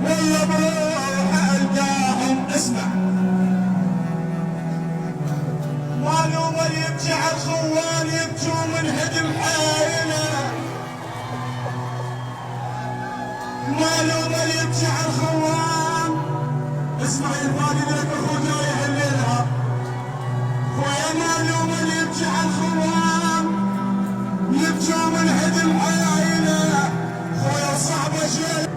والله بروح القاهم اسمع. معلوم اللي يبكي على الخوان يبكوا من هدم حايله. معلوم اللي يبكي على الخوان. اسمع يا فادي لك اخو جاي هالليله. خويا معلوم اللي يبكي على الخوان يبكوا من هدم حايله. خويا صعبه شوي.